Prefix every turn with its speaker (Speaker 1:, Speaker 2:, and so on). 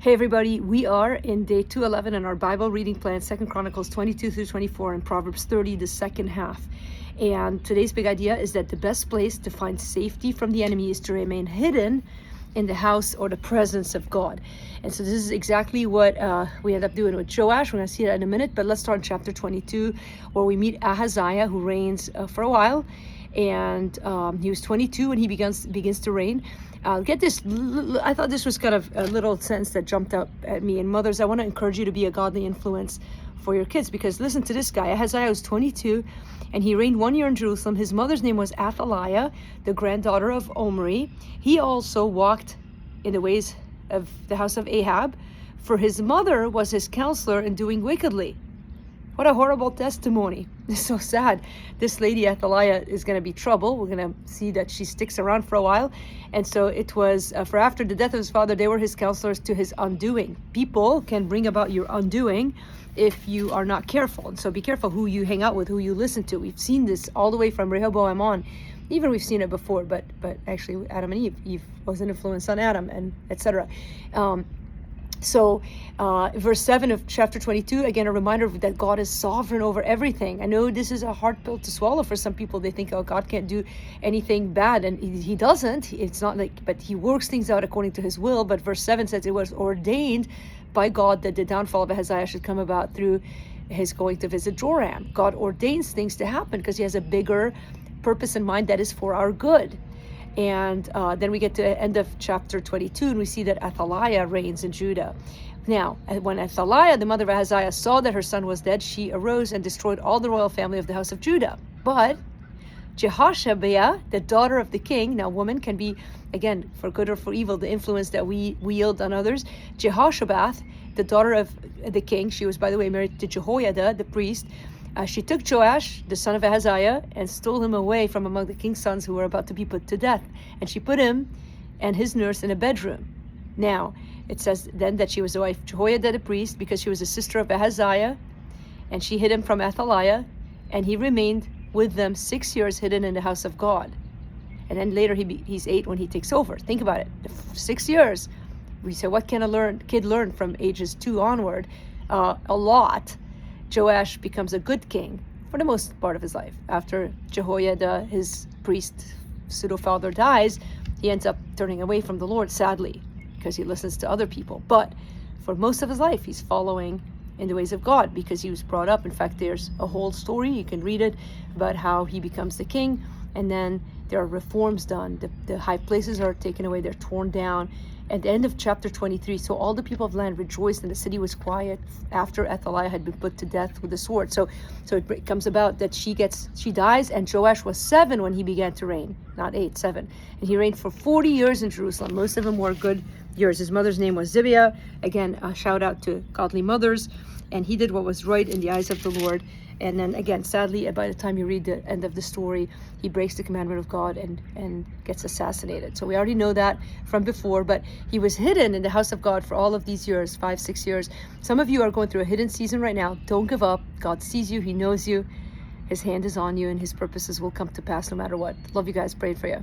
Speaker 1: Hey everybody, we are in day 211 in our Bible reading plan, 2 Chronicles 22 through 24 and Proverbs 30, the second half. And today's big idea is that the best place to find safety from the enemy is to remain hidden in the house or the presence of God. And so this is exactly what we end up doing with Joash. We're going to see that in a minute, but let's start in chapter 22 where we meet Ahaziah, who reigns for a while. And he was 22 when he begins to reign. Get this, I thought this was kind of a little sentence that jumped up at me. And mothers, I want to encourage you to be a godly influence for your kids, because listen to this guy. Ahaziah was 22 and he reigned 1 year in Jerusalem. His mother's name was Athaliah, the granddaughter of Omri. He also walked in the ways of the house of Ahab, for his mother was his counselor in doing wickedly. What a horrible testimony. It's so sad. This lady, Athaliah, is going to be trouble. We're going to see that she sticks around for a while. And so it was, for after the death of his father, they were his counselors to his undoing. People can bring about your undoing if you are not careful. And so be careful who you hang out with, who you listen to. We've seen this all the way from Rehoboam on. Even we've seen it before, but actually Adam and Eve. Eve was an influence on Adam, and etc. So verse 7 of chapter 22, again, a reminder that God is sovereign over everything. I know this is a hard pill to swallow for some people. They think, oh, God can't do anything bad. And he doesn't. It's not like, but he works things out according to his will. But verse 7 says it was ordained by God that the downfall of Ahaziah should come about through his going to visit Joram. God ordains things to happen because he has a bigger purpose in mind that is for our good. And then we get to the end of chapter 22 and we see that Athaliah reigns in Judah. Now, when Athaliah, the mother of Ahaziah, saw that her son was dead, she arose and destroyed all the royal family of the house of Judah. But Jehoshabeah, the daughter of the king, now woman can be, again, for good or for evil, the influence that we wield on others. Jehoshabath, the daughter of the king, she was, by the way, married to Jehoiada, the priest. She took Joash, the son of Ahaziah, and stole him away from among the king's sons who were about to be put to death. And she put him and his nurse in a bedroom. Now, it says then that she was the wife of Jehoiada the priest, because she was a sister of Ahaziah, and she hid him from Athaliah, and he remained with them 6 years hidden in the house of God. And then later he's 8 when he takes over. Think about it, 6 years. We say, what can a kid learn from ages 2 onward? A lot. Joash becomes a good king for the most part of his life. After Jehoiada, his priest, pseudo-father, dies, he ends up turning away from the Lord, sadly, because he listens to other people. But for most of his life, he's following in the ways of God because he was brought up. In fact, there's a whole story, you can read it, about how he becomes the king, and then there are reforms done. The high places are taken away, they're torn down. At the end of chapter 23, so all the people of the land rejoiced and the city was quiet after Athaliah had been put to death with the sword. So it comes about that she dies, and Joash was 7 when he began to reign, not 8, 7. And he reigned for 40 years in Jerusalem. Most of them were good years. His mother's name was Zibiah. Again, a shout out to godly mothers. And he did what was right in the eyes of the Lord. And then again, sadly, by the time you read the end of the story, he breaks the commandment of God and gets assassinated. So we already know that from before, but he was hidden in the house of God for all of these years, 5, 6 years. Some of you are going through a hidden season right now. Don't give up. God sees you. He knows you. His hand is on you, and his purposes will come to pass no matter what. Love you guys. Praying for you.